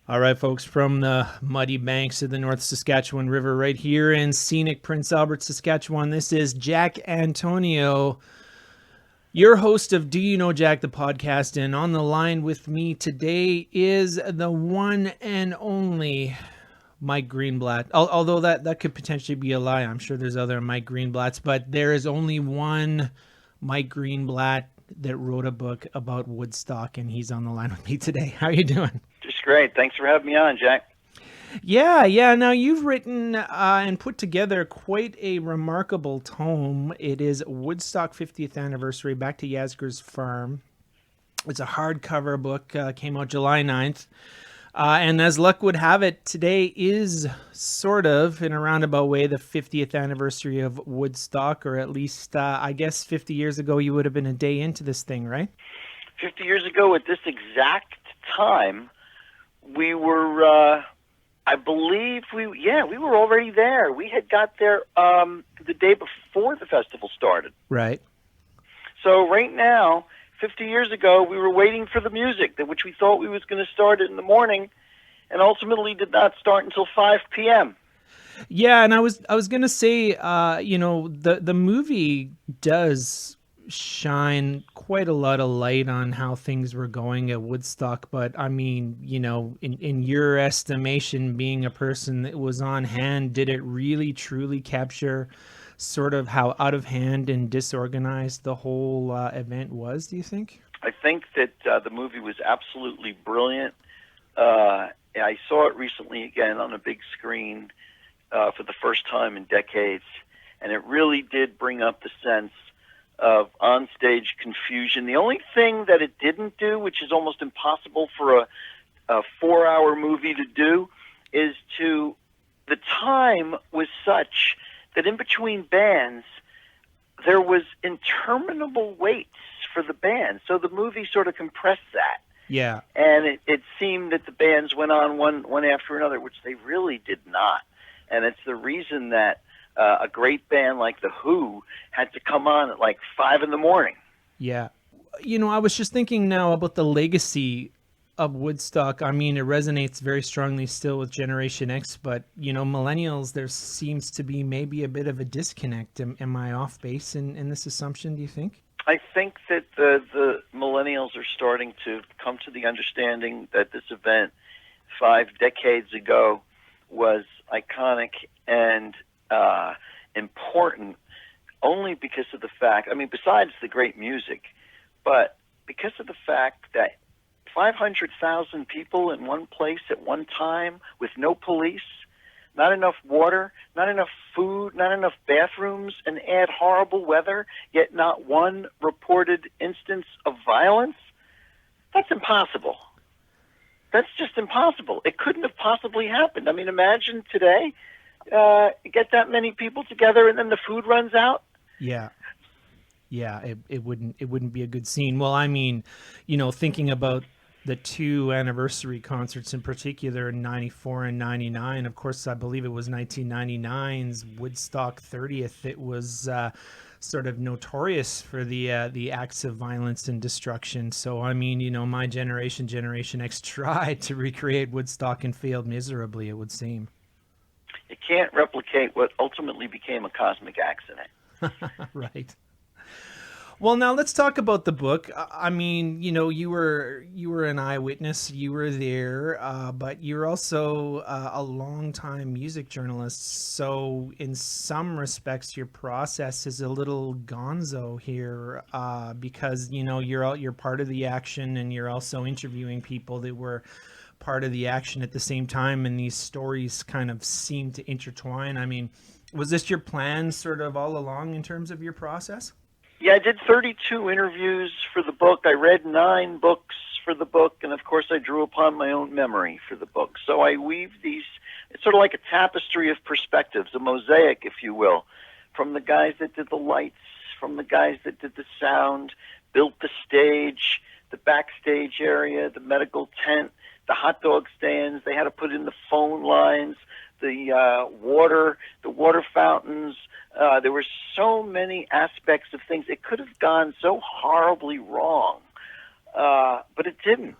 All right, folks, from the muddy banks of the North Saskatchewan River right here in scenic Prince Albert, Saskatchewan, this is Jack Antonio, your host of Do You Know Jack, the podcast. And on the line with me today is the one and only Mike Greenblatt. Although that could potentially be a lie. I'm sure there's other Mike Greenblatts, but there is only one Mike Greenblatt that wrote a book about Woodstock, and he's on the line with me today. How are you doing? Just great. Thanks for having me on, Jack. Yeah. Now, you've written and put together quite a remarkable tome. It is Woodstock 50th Anniversary, Back to Yasgur's Farm. It's a hardcover book, came out July 9th. And as luck would have it, today is sort of, in a roundabout way, the 50th anniversary of Woodstock, or at least, I guess 50 years ago, you would have been a day into this thing, right? 50 years ago at this exact time, we were, I believe we were already there. We had got there the day before the festival started. Right. So right now, 50 years ago, we were waiting for the music, which we thought we was going to start in the morning, and ultimately did not start until 5 p.m. Yeah, and I was going to say, the movie does shine quite a lot of light on how things were going at Woodstock, but I mean, in your estimation, being a person that was on hand, did it really truly capture sort of how out of hand and disorganized the whole event was, do you think? I think that the movie was absolutely brilliant. I saw it recently again on a big screen for the first time in decades, and it really did bring up the sense of onstage confusion. The only thing that it didn't do, which is almost impossible for a 4-hour movie to do, is the time was such that in between bands, there was interminable waits for the band. So the movie sort of compressed that. Yeah. And it seemed that the bands went on one after another, which they really did not. And it's the reason that a great band like The Who had to come on at like 5 in the morning. Yeah. I was just thinking now about the legacy of Woodstock. I mean, it resonates very strongly still with Generation X, but, millennials, there seems to be maybe a bit of a disconnect. Am I off base in this assumption, do you think? I think that the millennials are starting to come to the understanding that this event 5 decades ago was iconic and important only because of the fact, besides the great music, but because of the fact that 500,000 people in one place at one time with no police, not enough water, not enough food, not enough bathrooms, and add horrible weather, yet not one reported instance of violence, that's impossible. That's just impossible. It couldn't have possibly happened. Imagine today, get that many people together and then the food runs out. Yeah. Yeah, it wouldn't be a good scene. Well, thinking about the 2 anniversary concerts in particular, in 94 and 99. Of course, I believe it was 1999's Woodstock 30th. It was sort of notorious for the acts of violence and destruction. So, my Generation X, tried to recreate Woodstock and failed miserably, it would seem. You can't replicate what ultimately became a cosmic accident. Right. Well, now let's talk about the book. You were an eyewitness. You were there, but you're also a longtime music journalist. So, in some respects, your process is a little gonzo here, because you're part of the action, and you're also interviewing people that were part of the action at the same time, and these stories kind of seem to intertwine. Was this your plan, sort of all along, in terms of your process? Yeah, I did 32 interviews for the book. I read 9 books for the book, and of course I drew upon my own memory for the book. So I weave these, it's sort of like a tapestry of perspectives, a mosaic, if you will, from the guys that did the lights, from the guys that did the sound, built the stage, the backstage area, the medical tent, the hot dog stands. They had to put in the phone lines, the water fountains. There were so many aspects of things. It could have gone so horribly wrong, but it didn't.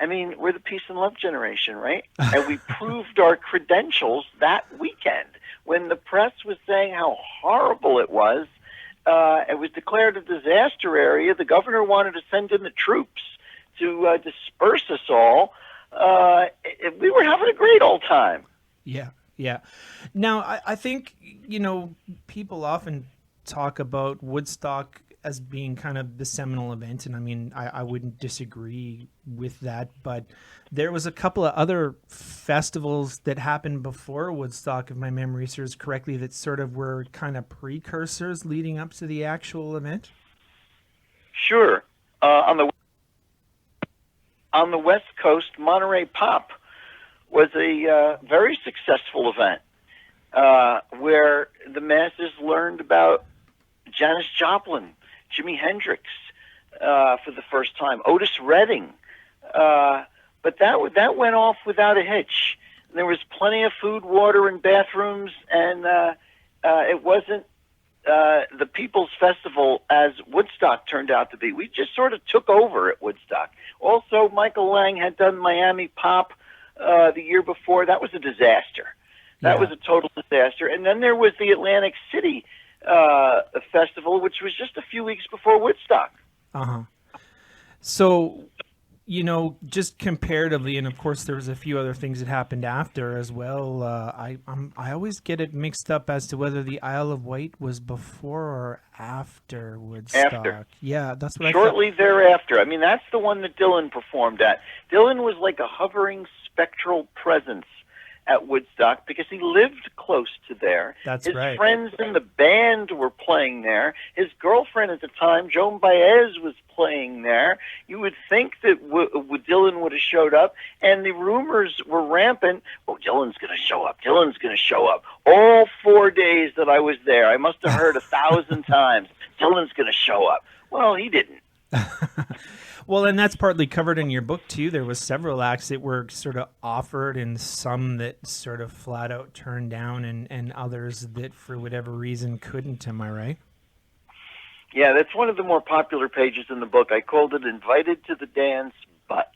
I mean, we're the peace and love generation, right? And we proved our credentials that weekend when the press was saying how horrible it was. It was declared a disaster area. The governor wanted to send in the troops to disperse us all. We were having a great old time. Yeah, yeah. Now, I think, people often talk about Woodstock as being kind of the seminal event, and I mean, I wouldn't disagree with that, but there was a couple of other festivals that happened before Woodstock, if my memory serves correctly, that sort of were kind of precursors leading up to the actual event. Sure. On the West Coast, Monterey Pop was a very successful event where the masses learned about Janis Joplin, Jimi Hendrix for the first time, Otis Redding. But that went off without a hitch. There was plenty of food, water, and bathrooms, and it wasn't the People's Festival as Woodstock turned out to be. We just sort of took over at Woodstock. Also, Michael Lang had done Miami Pop the year before. That was a disaster. That was a total disaster. And then there was the Atlantic City festival, which was just a few weeks before Woodstock. So, just comparatively, and of course there was a few other things that happened after as well. I always get it mixed up as to whether the Isle of Wight was before or after Woodstock. After. Yeah, that's what Shortly thereafter. I mean, that's the one that Dylan performed at. Dylan was like a hovering spectral presence at Woodstock because he lived close to there. That's His right. friends in the band were playing there. His girlfriend at the time, Joan Baez, was playing there. You would think that Dylan would have showed up, and the rumors were rampant. Oh, Dylan's going to show up. Dylan's going to show up. All 4 days that I was there, I must have heard 1,000 times, Dylan's going to show up. Well, he didn't. Well, and that's partly covered in your book, too. There was several acts that were sort of offered and some that sort of flat out turned down and others that for whatever reason couldn't. Am I right? Yeah, that's one of the more popular pages in the book. I called it Invited to the Dance, But.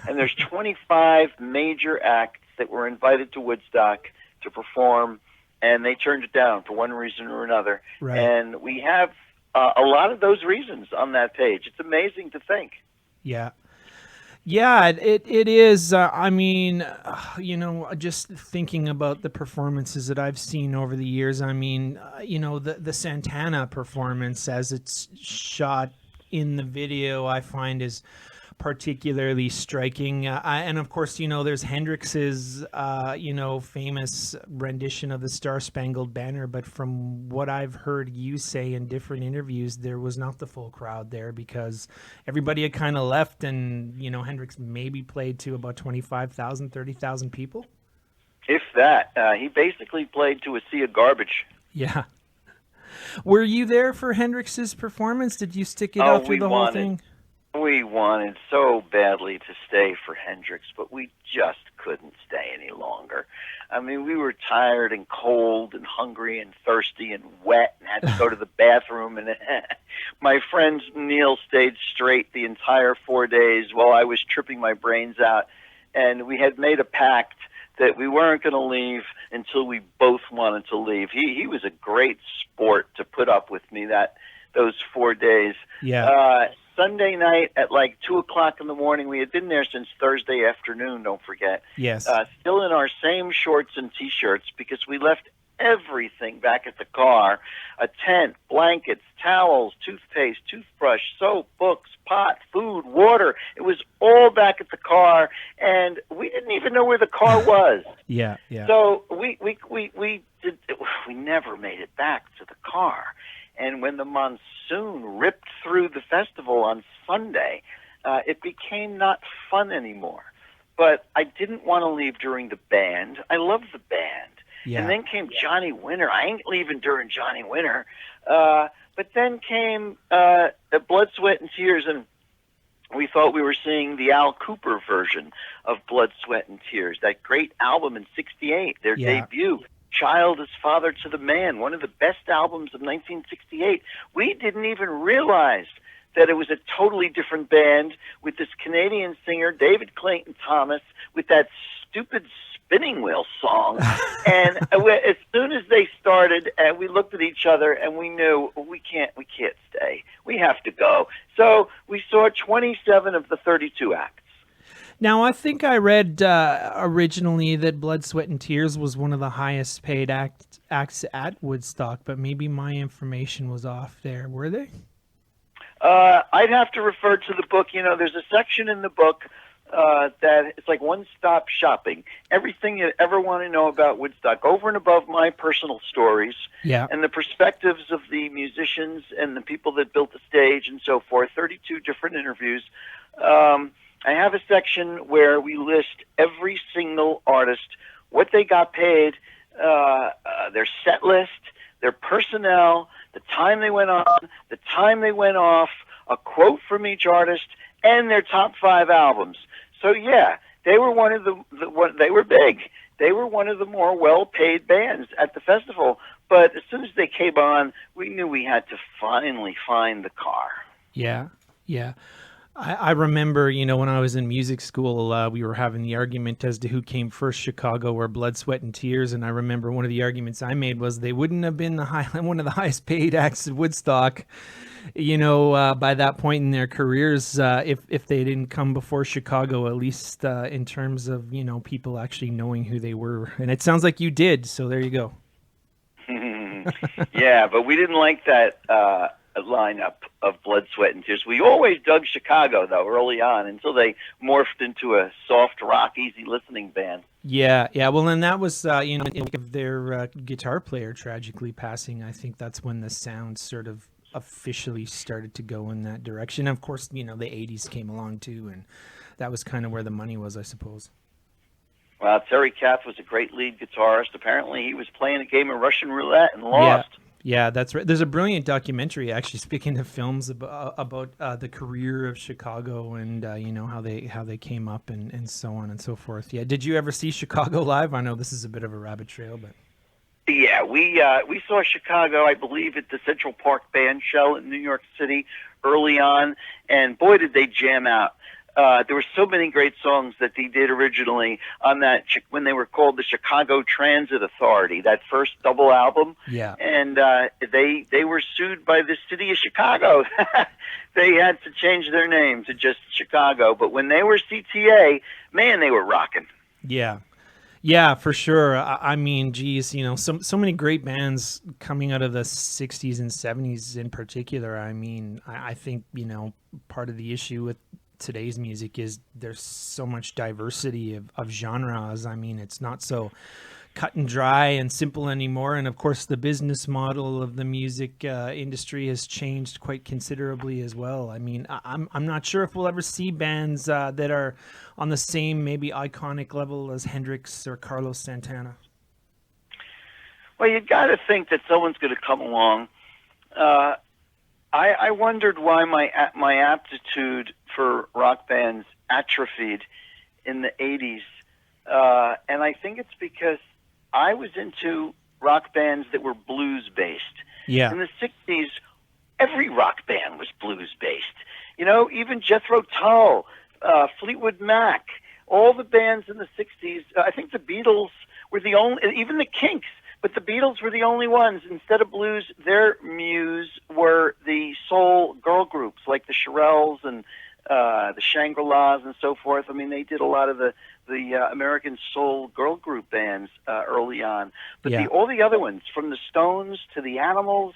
And there's 25 major acts that were invited to Woodstock to perform, and they turned it down for one reason or another. Right. And we have a lot of those reasons on that page. It's amazing to think. Yeah. Yeah, it is. I mean, just thinking about the performances that I've seen over the years, I mean, the Santana performance as it's shot in the video, I find is particularly striking. And of course, there's Hendrix's, famous rendition of the Star Spangled Banner. But from what I've heard you say in different interviews, there was not the full crowd there because everybody had kind of left and, Hendrix maybe played to about 25,000, 30,000 people. If that. He basically played to a sea of garbage. Yeah. Were you there for Hendrix's performance? Did you stick it out through the whole thing? We wanted so badly to stay for Hendrix, but we just couldn't stay any longer. I mean, we were tired and cold and hungry and thirsty and wet and had to go to the bathroom. And my friend Neil stayed straight the entire 4 days while I was tripping my brains out. And we had made a pact that we weren't going to leave until we both wanted to leave. He was a great sport to put up with me those 4 days. Yeah. Sunday night at like 2 o'clock in the morning. We had been there since Thursday afternoon, don't forget. Yes. Still in our same shorts and T-shirts because we left everything back at the car. A tent, blankets, towels, toothpaste, toothbrush, soap, books, pot, food, water. It was all back at the car, and we didn't even know where the car was. Yeah. So we never made it back to the car. And when the monsoon ripped through the festival on Sunday, it became not fun anymore. But I didn't want to leave during the band. I love the band. Yeah. And then came Johnny Winter. I ain't leaving during Johnny Winter. But then came Blood, Sweat, and Tears, and we thought we were seeing the Al Cooper version of Blood, Sweat, and Tears, that great album in '68, their debut. Child is Father to the Man, one of the best albums of 1968. We didn't even realize that it was a totally different band with this Canadian singer, David Clayton Thomas, with that stupid spinning wheel song. And as soon as they started, and we looked at each other and we knew we can't stay. We have to go. So we saw 27 of the 32 acts. Now, I think I read originally that Blood, Sweat, and Tears was one of the highest paid acts at Woodstock, but maybe my information was off there. Were they? I'd have to refer to the book. There's a section in the book that it's like one-stop shopping. Everything you ever want to know about Woodstock, over and above my personal stories and the perspectives of the musicians and the people that built the stage and so forth, 32 different interviews. I have a section where we list every single artist, what they got paid, their set list, their personnel, the time they went on, the time they went off, a quote from each artist, and their top 5 albums. So yeah, they were one of they were big. They were one of the more well-paid bands at the festival. But as soon as they came on, we knew we had to finally find the car. Yeah, yeah. I remember, when I was in music school, we were having the argument as to who came first, Chicago or Blood, Sweat, and Tears. And I remember one of the arguments I made was they wouldn't have been one of the highest paid acts at Woodstock, by that point in their careers, if they didn't come before Chicago, at least in terms of, people actually knowing who they were. And it sounds like you did. So there you go. Yeah, but we didn't like that lineup of Blood, Sweat, and Tears. We always dug Chicago, though, early on, until they morphed into a soft rock, easy listening band. Yeah. Well, and that was, their guitar player tragically passing. I think that's when the sound sort of officially started to go in that direction. Of course, the 80s came along, too, and that was kind of where the money was, I suppose. Well, Terry Kath was a great lead guitarist. Apparently, he was playing a game of Russian roulette and lost. Yeah, that's right. There's a brilliant documentary, actually, speaking of films, about the career of Chicago and how they came up and so on and so forth. Yeah, did you ever see Chicago live? I know this is a bit of a rabbit trail, but yeah, we saw Chicago, I believe, at the Central Park Band Shell in New York City early on, and boy, did they jam out. There were so many great songs that they did originally on that when they were called the Chicago Transit Authority, that first double album. Yeah. And they were sued by the city of Chicago. They had to change their name to just Chicago. But when they were CTA, man, they were rocking. Yeah. Yeah, for sure. I mean, geez, so many great bands coming out of the 60s and 70s in particular. I mean, I think, part of the issue with today's music is there's so much diversity of genres. I mean, it's not so cut and dry and simple anymore. And of course, the business model of the music industry has changed quite considerably as well. I mean, I'm not sure if we'll ever see bands that are on the same maybe iconic level as Hendrix or Carlos Santana. Well, you got to think that someone's going to come along. I wondered why my aptitude for rock bands atrophied in the 80s. And I think it's because I was into rock bands that were blues-based. Yeah. In the 60s, every rock band was blues-based. Even Jethro Tull, Fleetwood Mac, all the bands in the 60s. I think the Beatles were the only, even the Kinks, but the Beatles were the only ones. Instead of blues, their muse were the soul girl groups like the Shirelles and the Shangri-Las and so forth. I mean, they did a lot of the American soul girl group bands early on. But all the other ones, from the Stones to the Animals,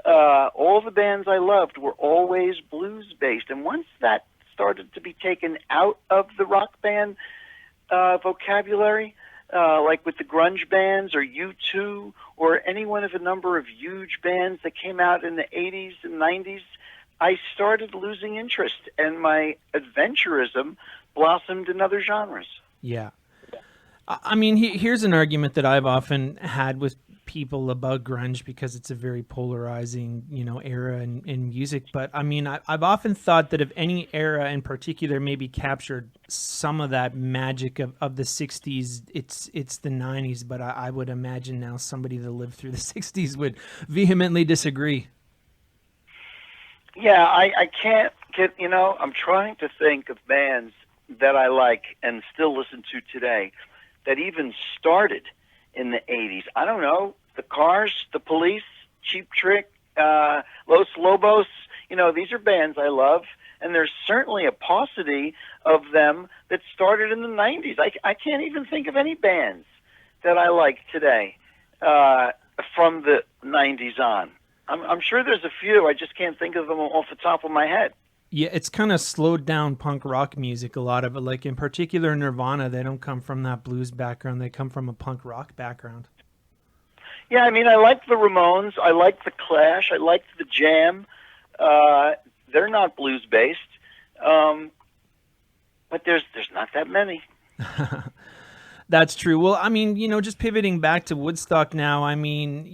all the bands I loved were always blues-based. And once that started to be taken out of the rock band vocabulary, like with the grunge bands or U2 or any one of a number of huge bands that came out in the 80s and 90s, I started losing interest, and my adventurism blossomed in other genres. Yeah. I mean, here's an argument that I've often had with people about grunge, because it's a very polarizing, era in music. But I mean, I've often thought that if any era in particular maybe captured some of that magic of the 60s, it's the 90s. But I would imagine now somebody that lived through the 60s would vehemently disagree. Yeah, I can't get, I'm trying to think of bands that I like and still listen to today that even started in the 80s. I don't know, the Cars, the Police, Cheap Trick, Los Lobos, these are bands I love, and there's certainly a paucity of them that started in the 90s. I can't even think of any bands that I like today from the 90s on. I'm sure there's a few. I just can't think of them off the top of my head. Yeah, it's kind of slowed down punk rock music, a lot of it. Like in particular Nirvana, they don't come from that blues background. They come from a punk rock background. Yeah, I mean, I like the Ramones. I like the Clash. I like the Jam. They're not blues based, but there's not that many. That's true. Well, I mean, just pivoting back to Woodstock now, I mean,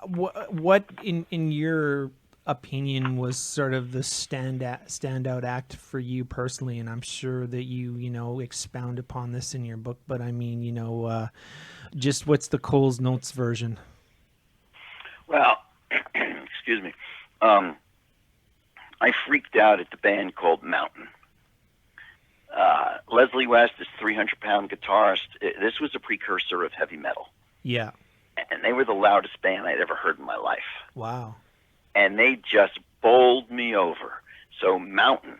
what in your opinion was sort of the standout act for you personally? And I'm sure that you expound upon this in your book, but I mean, just what's the Coles Notes version? Well, excuse me. I freaked out at the band called Mountain. Leslie West is 300-pound guitarist. This was a precursor of heavy metal. Yeah. And they were the loudest band I'd ever heard in my life. Wow. And they just bowled me over. So Mountain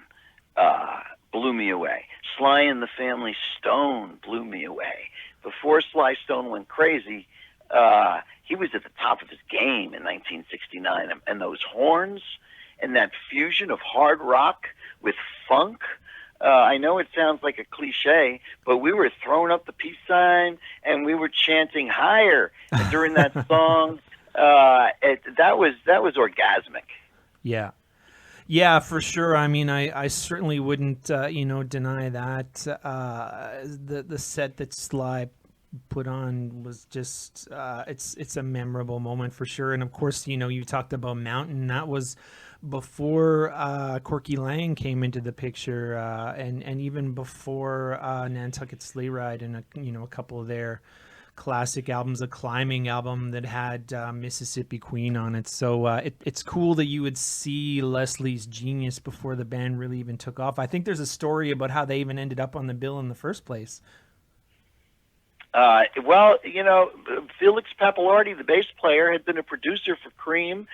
blew me away. Sly and the Family Stone blew me away. Before Sly Stone went crazy, he was at the top of his game in 1969. And those horns and that fusion of hard rock with funk, I know it sounds like a cliche, but we were throwing up the peace sign and we were chanting higher during that song. That was orgasmic. Yeah. Yeah, for sure. I mean, I certainly wouldn't, deny that. The set that Sly put on was just, it's a memorable moment for sure. And of course, you talked about Mountain. That was before Corky Lang came into the picture, and even before Nantucket Sleigh Ride and a couple of their classic albums, a climbing album that had Mississippi Queen on it. So it's cool that you would see Leslie's genius before the band really even took off. I think there's a story about how they even ended up on the bill in the first place. Well, Felix Pappalardi, the bass player, had been a producer for Cream.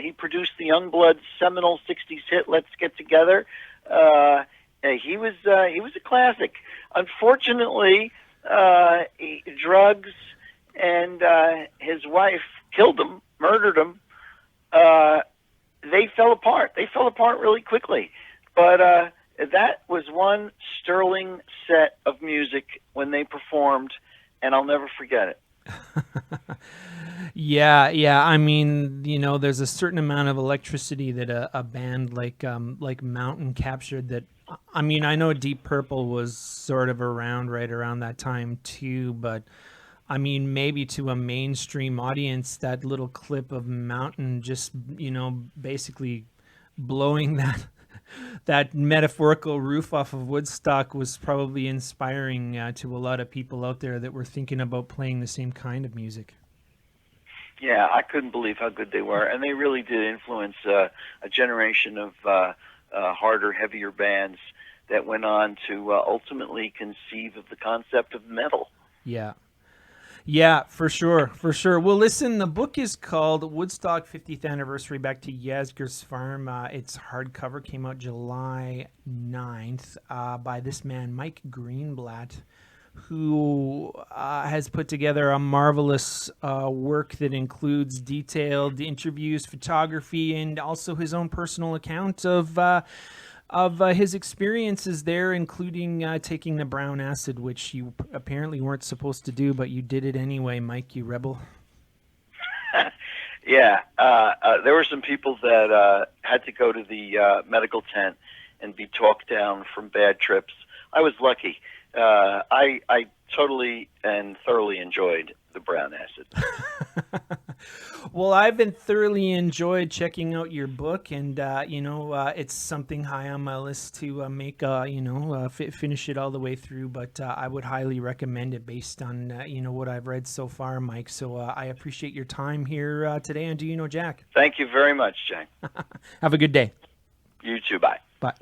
He produced the Youngbloods' seminal '60s hit "Let's Get Together." He was a classic. Unfortunately, drugs and his wife killed him, murdered him. They fell apart. They fell apart really quickly. But that was one sterling set of music when they performed, and I'll never forget it. Yeah. I mean, there's a certain amount of electricity that a band like Mountain captured. That, I mean, I know Deep Purple was sort of around right around that time too, but I mean, maybe to a mainstream audience, that little clip of Mountain just, basically blowing that metaphorical roof off of Woodstock was probably inspiring to a lot of people out there that were thinking about playing the same kind of music. Yeah, I couldn't believe how good they were, and they really did influence a generation of harder, heavier bands that went on to ultimately conceive of the concept of metal. Yeah, for sure. Well, listen, the book is called Woodstock 50th Anniversary Back to Yasgur's Farm. Its hardcover came out July 9th by this man, Mike Greenblatt, who has put together a marvelous work that includes detailed interviews, photography, and also his own personal account of his experiences there, including taking the brown acid, which you apparently weren't supposed to do, but you did it anyway, Mike, you rebel. Yeah, there were some people that had to go to the medical tent and be talked down from bad trips. I was lucky. I totally and thoroughly enjoyed the brown acid. Well, I've been thoroughly enjoyed checking out your book, and it's something high on my list to make. Finish it all the way through. But I would highly recommend it based on what I've read so far, Mike. So I appreciate your time here today. And do you know Jack? Thank you very much, Jack. Have a good day. You too. Bye. Bye.